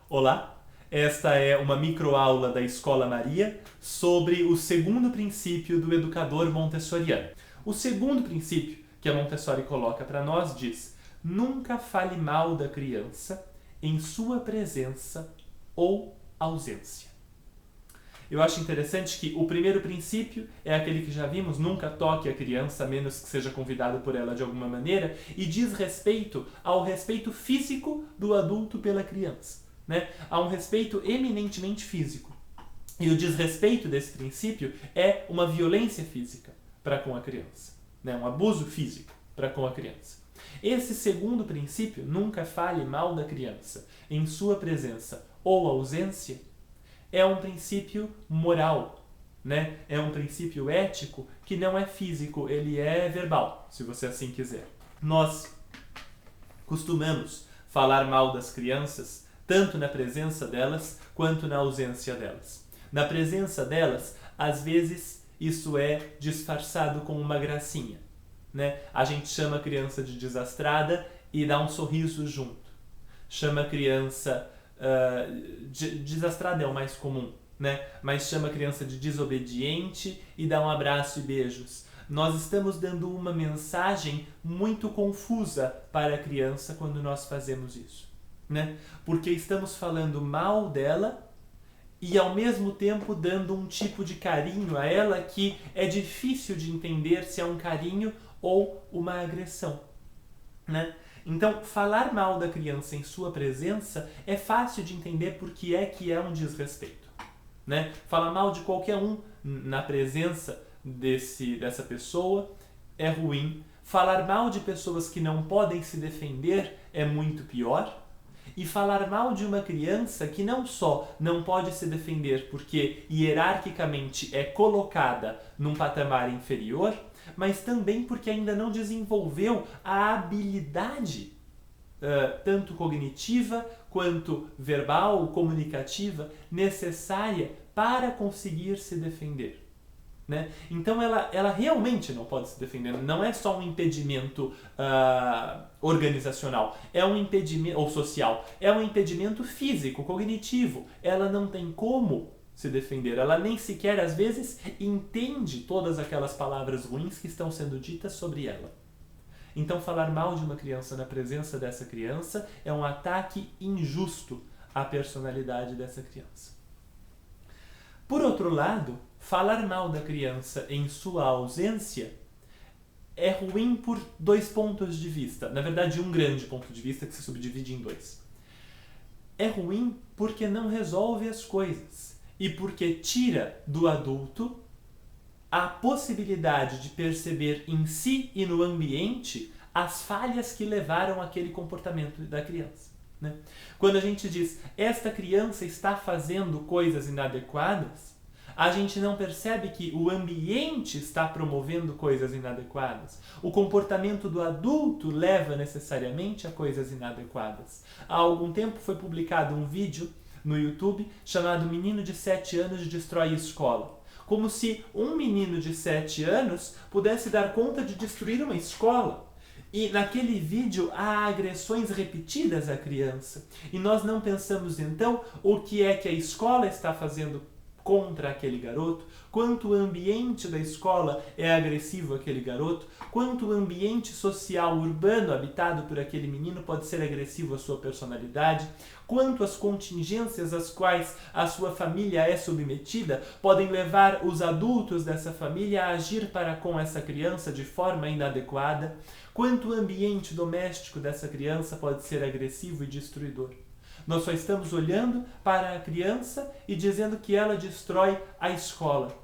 Olá, esta é uma microaula da Escola Maria sobre o segundo princípio do educador montessoriano. O segundo princípio que a Montessori coloca para nós diz: nunca fale mal da criança em sua presença ou ausência. Eu acho interessante que o primeiro princípio é aquele que já vimos, nunca toque a criança a menos que seja convidado por ela de alguma maneira, e diz respeito ao respeito físico do adulto pela criança. Há um respeito eminentemente físico. E o desrespeito desse princípio é uma violência física para com a criança, um abuso físico para com a criança. Esse segundo princípio, nunca fale mal da criança em sua presença ou ausência, é um princípio moral, é um princípio ético que não é físico, ele é verbal, se você assim quiser. Nós costumamos falar mal das crianças tanto na presença delas quanto na ausência delas. Na presença delas, às vezes, isso é disfarçado com uma gracinha. A gente chama a criança de desastrada e dá um sorriso junto. Chama a criança... desastrada é o mais comum, mas chama a criança de desobediente e dá um abraço e beijos. Nós estamos dando uma mensagem muito confusa para a criança quando nós fazemos isso. Porque estamos falando mal dela e ao mesmo tempo dando um tipo de carinho a ela que é difícil de entender se é um carinho ou uma agressão. Então, falar mal da criança em sua presença é fácil de entender porque é que é um desrespeito. Falar mal de qualquer um na presença dessa pessoa é ruim. Falar mal de pessoas que não podem se defender é muito pior. E falar mal de uma criança que não só não pode se defender porque hierarquicamente é colocada num patamar inferior, mas também porque ainda não desenvolveu a habilidade, tanto cognitiva quanto verbal, comunicativa, necessária para conseguir se defender. Então ela realmente não pode se defender, não é só um impedimento organizacional, é um impedimento, ou social, é um impedimento físico, cognitivo. Ela não tem como se defender, ela nem sequer às vezes entende todas aquelas palavras ruins que estão sendo ditas sobre ela. Então falar mal de uma criança na presença dessa criança é um ataque injusto à personalidade dessa criança. Por outro lado, falar mal da criança em sua ausência é ruim por dois pontos de vista. Na verdade, um grande ponto de vista que se subdivide em dois. É ruim porque não resolve as coisas e porque tira do adulto a possibilidade de perceber em si e no ambiente as falhas que levaram àquele comportamento da criança. Quando a gente diz, esta criança está fazendo coisas inadequadas, a gente não percebe que o ambiente está promovendo coisas inadequadas. O comportamento do adulto leva necessariamente a coisas inadequadas. Há algum tempo foi publicado um vídeo no YouTube chamado Menino de 7 anos destrói escola. Como se um menino de 7 anos pudesse dar conta de destruir uma escola. E naquele vídeo há agressões repetidas à criança. E nós não pensamos então o que é que a escola está fazendo contra aquele garoto, quanto o ambiente da escola é agressivo àquele garoto, quanto o ambiente social urbano habitado por aquele menino pode ser agressivo à sua personalidade, quanto as contingências às quais a sua família é submetida podem levar os adultos dessa família a agir para com essa criança de forma inadequada, quanto o ambiente doméstico dessa criança pode ser agressivo e destruidor. Nós só estamos olhando para a criança e dizendo que ela destrói a escola.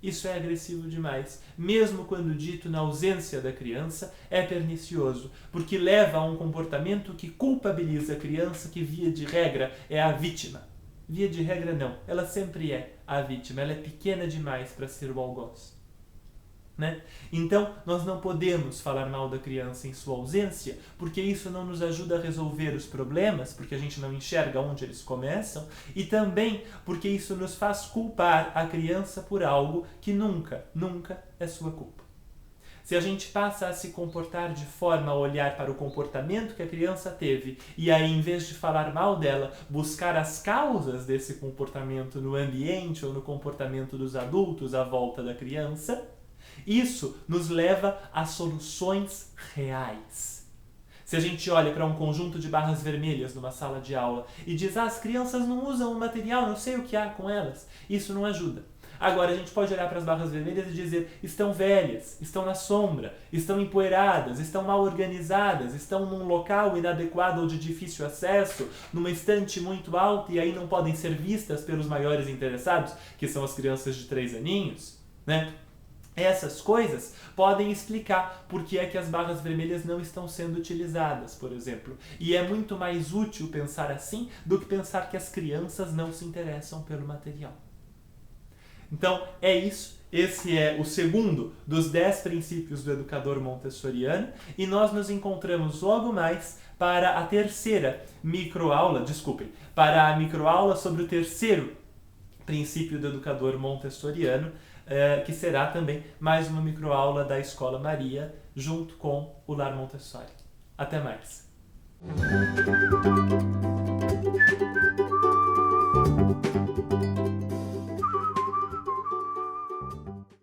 Isso é agressivo demais. Mesmo quando dito na ausência da criança, é pernicioso, porque leva a um comportamento que culpabiliza a criança, que via de regra é a vítima. Via de regra não, ela sempre é a vítima, ela é pequena demais para ser o algoz. né? Então, nós não podemos falar mal da criança em sua ausência, porque isso não nos ajuda a resolver os problemas, porque a gente não enxerga onde eles começam, e também porque isso nos faz culpar a criança por algo que nunca é sua culpa. Se a gente passa a se comportar de forma a olhar para o comportamento que a criança teve e aí, em vez de falar mal dela, buscar as causas desse comportamento no ambiente ou no comportamento dos adultos à volta da criança, isso nos leva a soluções reais. Se a gente olha para um conjunto de barras vermelhas numa sala de aula e diz, as crianças não usam o material, não sei o que há com elas, isso não ajuda. Agora, a gente pode olhar para as barras vermelhas e dizer, estão velhas, estão na sombra, estão empoeiradas, estão mal organizadas, estão num local inadequado ou de difícil acesso, numa estante muito alta e aí não podem ser vistas pelos maiores interessados, que são as crianças de 3 aninhos, né? Essas coisas podem explicar por que é que as barras vermelhas não estão sendo utilizadas, por exemplo. E é muito mais útil pensar assim do que pensar que as crianças não se interessam pelo material. Então, é isso. Esse é o segundo dos 10 princípios do educador montessoriano e nós nos encontramos logo mais para a terceira microaula, para a microaula sobre o terceiro princípio do educador montessoriano, que será também mais uma microaula da Escola Maria junto com o Lar Montessori. Até mais!